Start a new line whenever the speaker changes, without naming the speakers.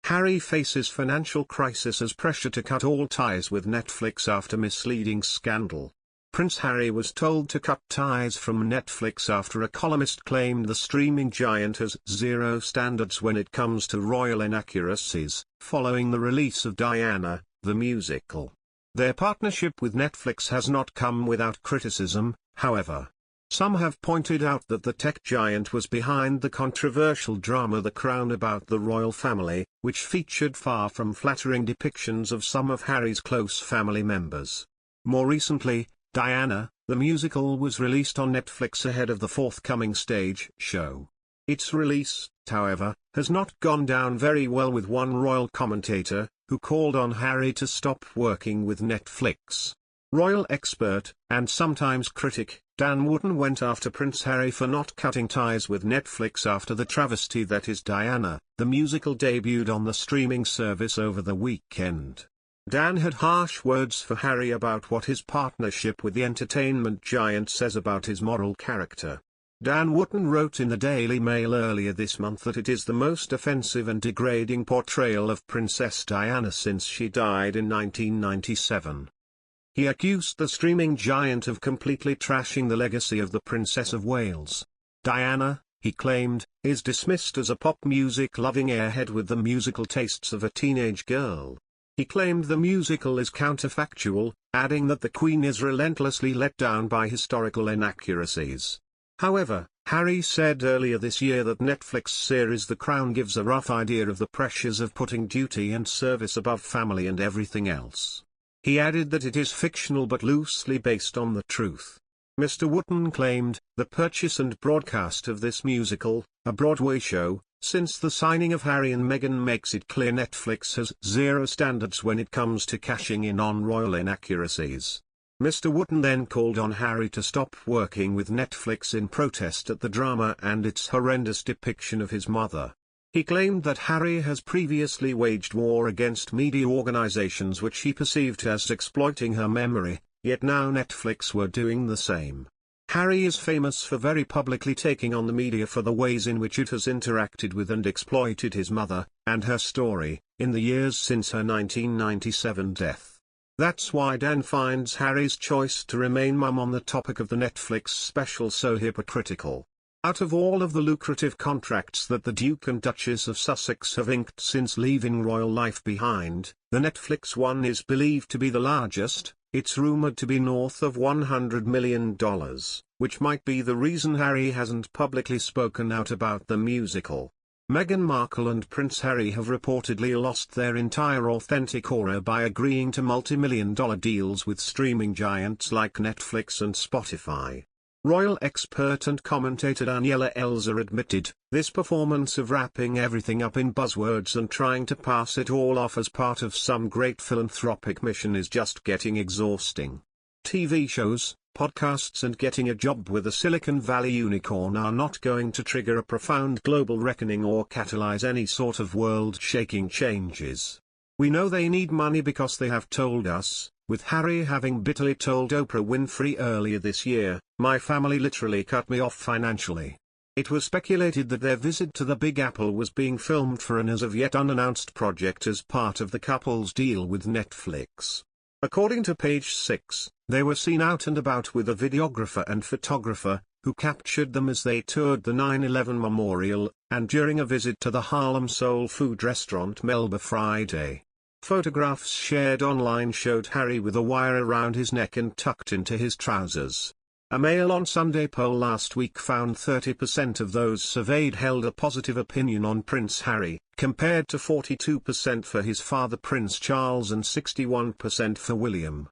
Harry faces financial crisis as pressure to cut all ties with Netflix after misleading scandal. Prince Harry was told to cut ties from Netflix after a columnist claimed the streaming giant has zero standards when it comes to royal inaccuracies, following the release of Diana, the musical. Their partnership with Netflix has not come without criticism, however. Some have pointed out that the tech giant was behind the controversial drama The Crown about the royal family, which featured far from flattering depictions of some of Harry's close family members. More recently, Diana, the musical, was released on Netflix ahead of the forthcoming stage show. Its release, however, has not gone down very well with one royal commentator, who called on Harry to stop working with Netflix. Royal expert, and sometimes critic, Dan Wootton went after Prince Harry for not cutting ties with Netflix after the travesty that is Diana, the musical, debuted on the streaming service over the weekend. Dan had harsh words for Harry about what his partnership with the entertainment giant says about his moral character. Dan Wootton wrote in the Daily Mail earlier this month that it is the most offensive and degrading portrayal of Princess Diana since she died in 1997. He accused the streaming giant of completely trashing the legacy of the Princess of Wales. Diana, he claimed, is dismissed as a pop music-loving airhead with the musical tastes of a teenage girl. He claimed the musical is counterfactual, adding that the Queen is relentlessly let down by historical inaccuracies. However, Harry said earlier this year that Netflix series The Crown gives a rough idea of the pressures of putting duty and service above family and everything else. He added that it is fictional but loosely based on the truth. Mr. Wootton claimed, the purchase and broadcast of this musical, a Broadway show, since the signing of Harry and Meghan makes it clear Netflix has zero standards when it comes to cashing in on royal inaccuracies. Mr. Wootton then called on Harry to stop working with Netflix in protest at the drama and its horrendous depiction of his mother. He claimed that Harry has previously waged war against media organizations which he perceived as exploiting her memory, yet now Netflix were doing the same. Harry is famous for very publicly taking on the media for the ways in which it has interacted with and exploited his mother, and her story, in the years since her 1997 death. That's why Dan finds Harry's choice to remain mum on the topic of the Netflix special so hypocritical. Out of all of the lucrative contracts that the Duke and Duchess of Sussex have inked since leaving royal life behind, the Netflix one is believed to be the largest. It's rumored to be north of $100 million, which might be the reason Harry hasn't publicly spoken out about the musical. Meghan Markle and Prince Harry have reportedly lost their entire authentic aura by agreeing to multi-million-dollar deals with streaming giants like Netflix and Spotify. Royal expert and commentator Daniela Elzer admitted, this performance of wrapping everything up in buzzwords and trying to pass it all off as part of some great philanthropic mission is just getting exhausting. TV shows, podcasts and getting a job with a Silicon Valley unicorn are not going to trigger a profound global reckoning or catalyze any sort of world-shaking changes. We know they need money because they have told us, with Harry having bitterly told Oprah Winfrey earlier this year, my family literally cut me off financially. It was speculated that their visit to the Big Apple was being filmed for an as-of-yet unannounced project as part of the couple's deal with Netflix. According to Page 6, they were seen out and about with a videographer and photographer, who captured them as they toured the 9/11 memorial, and during a visit to the Harlem soul food restaurant Melba Friday. Photographs shared online showed Harry with a wire around his neck and tucked into his trousers. A Mail on Sunday poll last week found 30% of those surveyed held a positive opinion on Prince Harry, compared to 42% for his father Prince Charles and 61% for William.